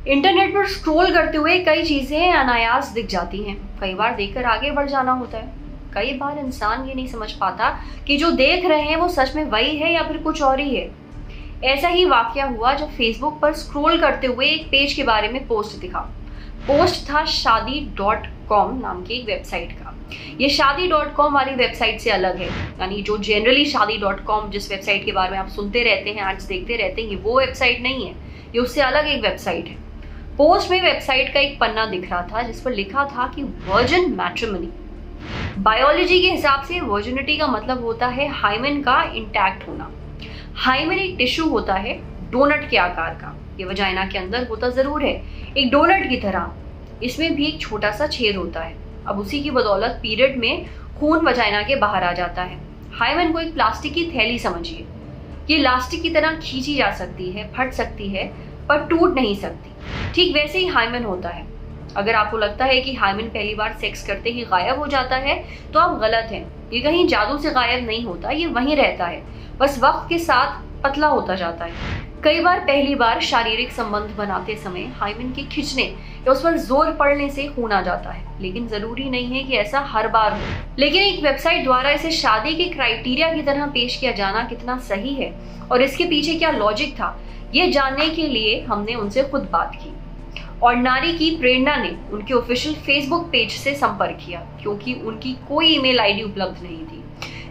Internet पर scroll करते हुए कई चीजें अनायास दिख जाती हैं। कई बार देखकर आगे बढ़ जाना होता है। कई बार इंसान ये नहीं समझ पाता कि जो देख रहे हैं वो सच में वही है या फिर कुछ और ही है। ऐसा ही वाकया हुआ जब फेसबुक पर स्क्रॉल करते हुए एक पेज के बारे में पोस्ट दिखा। पोस्ट था शादी.com नाम की एक वेबसाइट का। ये शादी.com वाली वेबसाइट से अलग है, यानी जो जनरली शादी.com जिस वेबसाइट के बारे में आप सुनते रहते हैं, एड्स देखते रहते हैं, ये वो वेबसाइट नहीं है, ये उससे अलग एक वेबसाइट है। पोस्ट में वेबसाइट का एक पन्ना दिख रहा था जिस पर लिखा था कि वर्जिन मैट्रिमनी। बायोलॉजी के हिसाब से वर्जिनिटी का मतलब होता है हाइमेन का इंटैक्ट होना। हाइमेन एक टिश्यू होता है डोनट के आकार का। ये वजाइना के अंदर होता जरूर है, एक डोनट की तरह। इसमें भी एक छोटा सा छेद होता है। अब उसी की बदौलत पीरियड में खून वजाइना के बाहर आ जाता है। हाइमेन को एक प्लास्टिक की थैली समझिए। ये इलास्टिक की तरह खींची जा सकती है, फट सकती है, पर टूट नहीं सकती। ठीक वैसे ही हाइमेन होता है। अगर आपको लगता है कि हाइमेन पहली बार सेक्स करते ही गायब हो जाता है तो आप गलत हैं। ये कहीं जादू से गायब नहीं होता, ये वहीं रहता है, बस वक्त के साथ पतला होता जाता है। कई बार पहली बार शारीरिक संबंध बनाते समय हाइमेन के खिंचने या उस पर जोर पड़ने से खून आ जाता है, लेकिन जरूरी नहीं है कि ऐसा हर बार हो। लेकिन एक वेबसाइट द्वारा इसे शादी के क्राइटेरिया की तरह पेश किया जाना कितना सही है और इसके पीछे क्या लॉजिक था, ये जानने के लिए हमने उनसे खुद बात की। और नारी की प्रेरणा ने उनके ऑफिशियल फेसबुक पेज से संपर्क किया, क्योंकि उनकी कोई ईमेल आईडी उपलब्ध नहीं थी।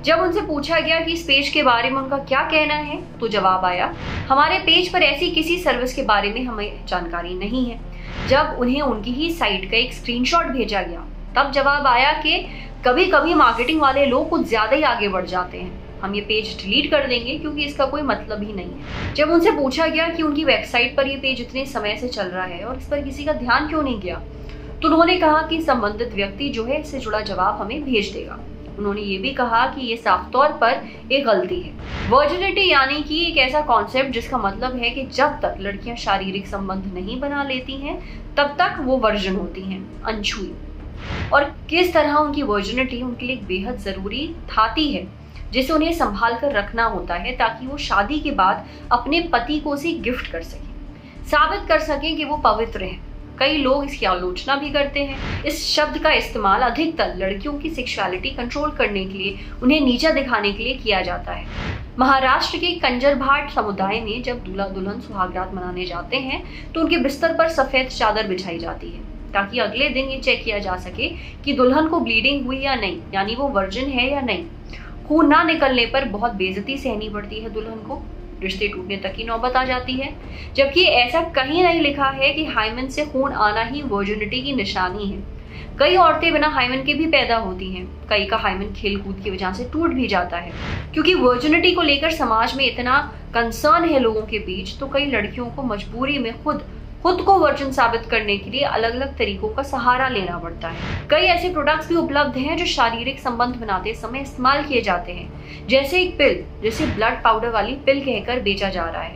जब उनसे पूछा गया कि इस पेज के बारे में उनका क्या कहना है, तो जवाब आया, हमारे पेज पर ऐसी किसी सर्विस के बारे में हमें जानकारी नहीं है। जब उन्हें उनकी ही साइट का एक स्क्रीनशॉट भेजा गया, तब जवाब आया कि कभी कभी मार्केटिंग वाले लोग कुछ ज्यादा ही आगे बढ़ जाते हैं, हम ये पेज डिलीट कर देंगे क्योंकि इसका कोई मतलब ही नहीं है। जब उनसे पूछा गया कि उनकी वेबसाइट पर ये पेज इतने समय से चल रहा है और इस पर किसी का ध्यान क्यों नहीं गया, तो उन्होंने कहा कि संबंधित व्यक्ति जो है इससे जुड़ा जवाब हमें भेज देगा। उन्होंने ये भी कहा कि ये साफ तौर पर एक गलती है। वर्जिनिटी यानी कि एक ऐसा कॉन्सेप्ट जिसका मतलब है कि जब तक लड़कियां शारीरिक संबंध नहीं बना लेती हैं तब तक वो वर्जिन होती हैं, अनछुई। और किस तरह उनकी वर्जिनिटी उनके लिए बेहद जरूरी थाती है, जिसे उन्हें संभाल कर रखना होता है ताकि वो शादी के बाद अपने पति को उसे गिफ्ट कर सकें, साबित कर सकें कि वो पवित्र हैं। कई लोग इसकी आलोचना भी करते हैं। इस शब्द का इस्तेमाल अधिकतर लड़कियों की सेक्सुअलिटी कंट्रोल करने के लिए, उन्हें नीचा दिखाने के लिए किया जाता है। महाराष्ट्र के कंजरभाट समुदाय में जब दूल्हा दुल्हन सुहागरात मनाने जाते हैं तो उनके बिस्तर पर सफेद चादर बिछाई जाती है ताकि अगले दिन ये चेक किया जा सके कि दुल्हन को ब्लीडिंग हुई या नहीं, यानी वो वर्जिन है या नहीं। खून ना निकलने पर बहुत बेइज्जती सहनी पड़ती है दुल्हन को, रिश्ते टूटने तक की नौबत आ जाती है। जबकि ऐसा कहीं नहीं लिखा है कि हाइमेन से खून आना ही वर्जिनिटी की निशानी है। कई औरतें बिना हाइमेन के भी पैदा होती हैं। कई का हाइमेन खेल कूद की वजह से टूट भी जाता है। क्योंकि वर्जिनिटी को लेकर समाज में इतना कंसर्न है लोगों के बीच, तो कई लड़कियों को मजबूरी में खुद को वर्जिन साबित करने के लिए अलग अलग तरीकों का सहारा लेना पड़ता है। कई ऐसे प्रोडक्ट्स भी उपलब्ध हैं जो शारीरिक संबंध बनाते समय इस्तेमाल किए जाते हैं, जैसे एक पिल जिसे ब्लड पाउडर वाली पिल कहकर बेचा जा रहा है।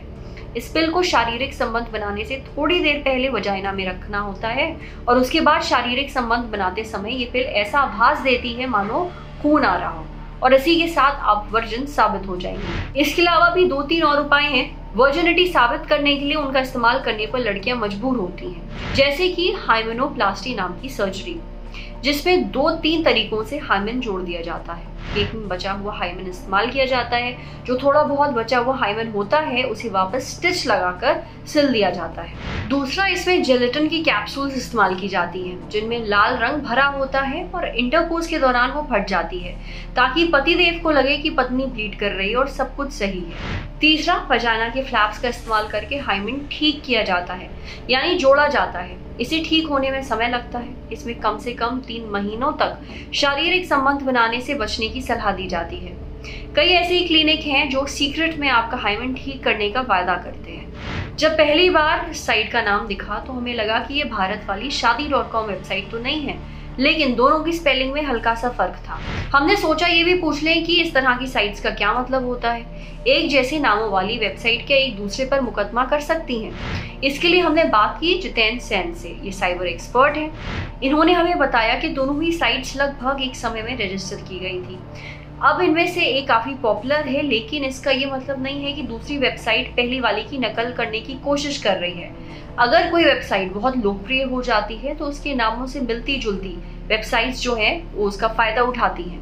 इस पिल को शारीरिक संबंध बनाने से थोड़ी देर पहले वजाइना में रखना होता है और उसके बाद शारीरिक संबंध बनाते समय ये पिल ऐसा आभास देती है मानो खून आ रहा हो, और इसी के साथ आप वर्जिन साबित हो जाएंगे। इसके अलावा भी 2-3 और उपाय हैं वर्जिनिटी साबित करने के लिए। उनका इस्तेमाल करने पर लड़कियां मजबूर होती हैं, जैसे कि हाइमेनोप्लास्टी नाम की सर्जरी, जिसमें 2-3 तरीकों से हाइमेन जोड़ दिया जाता है। एक में बचा हुआ हाइमेन इस्तेमाल किया जाता है, जो थोड़ा बहुत बचा हुआ हाइमेन होता है उसे वापस स्टिच लगाकर सिल दिया जाता है। दूसरा, इसमें जेलेटिन की कैप्सूल्स इस्तेमाल की जाती हैं, जिनमें लाल रंग भरा होता है और इंटरकोर्स के दौरान वो फट जाती है ताकि पतिदेव को लगे कि पत्नी ब्लीड कर रही है और सब कुछ सही है। तीसरा, वजाइना के फ्लैप्स का इस्तेमाल करके हाइमेन ठीक किया जाता है, यानी जोड़ा जाता है। इसे ठीक होने में समय लगता है। इसमें कम से कम 3 महीनों तक शारीरिक संबंध बनाने से बचने की सलाह दी जाती है। कई ऐसे ही क्लिनिक हैं जो सीक्रेट में आपका हाइमेन ठीक करने का वायदा करते हैं। जब पहली बार साइट का नाम दिखा तो हमें लगा कि ये भारत वाली शादी.com वेबसाइट तो नहीं है, लेकिन दोनों की स्पेलिंग में हल्का सा फर्क था। हमने सोचा ये भी पूछ लें कि इस तरह की साइट्स का क्या मतलब होता है। एक जैसे नामों वाली वेबसाइट क्या एक दूसरे पर मुकदमा कर सकती हैं? इसके लिए हमने बात की जितेंद्र सेन से। ये साइबर एक्सपर्ट हैं। इन्होंने हमें बताया कि दोनों ही साइट्स लगभग एक समय में रजिस्टर की गई थी। अब इनमें से एक काफ़ी पॉपुलर है, लेकिन इसका ये मतलब नहीं है कि दूसरी वेबसाइट पहली वाली की नकल करने की कोशिश कर रही है। अगर कोई वेबसाइट बहुत लोकप्रिय हो जाती है तो उसके नामों से मिलती जुलती वेबसाइट्स जो हैं वो उसका फ़ायदा उठाती हैं,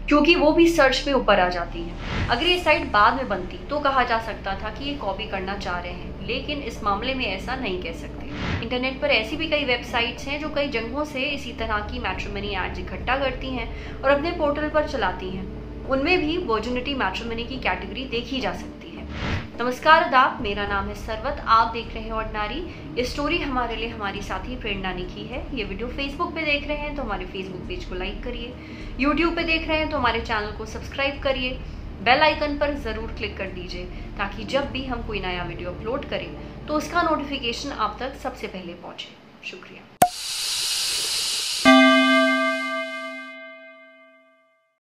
क्योंकि वो भी सर्च में ऊपर आ जाती हैं। अगर ये साइट बाद में बनती तो कहा जा सकता था कि ये कॉपी करना चाह रहे हैं, लेकिन इस मामले में ऐसा नहीं कह सकते। इंटरनेट पर ऐसी भी कई वेबसाइट्स हैं जो कई जगहों से इसी तरह की मैट्रिमनी एड्स इकट्ठा करती हैं और अपने पोर्टल पर चलाती हैं। उनमें भी वर्जिनिटी मैट्रिमनी की कैटेगरी देखी जा सकती है। नमस्कार आदाब, मेरा नाम है सरवत, आप देख रहे हैं ऑर्डिनरी। ये स्टोरी हमारे लिए हमारी साथी प्रेरणा ने की है। ये वीडियो फेसबुक पे देख रहे हैं तो हमारे फेसबुक पेज को लाइक करिए, यूट्यूब पे देख रहे हैं तो हमारे चैनल को सब्सक्राइब करिए, बेल आइकन पर ज़रूर क्लिक कर दीजिए ताकि जब भी हम कोई नया वीडियो अपलोड करें तो उसका नोटिफिकेशन आप तक सबसे पहले पहुँचे। शुक्रिया।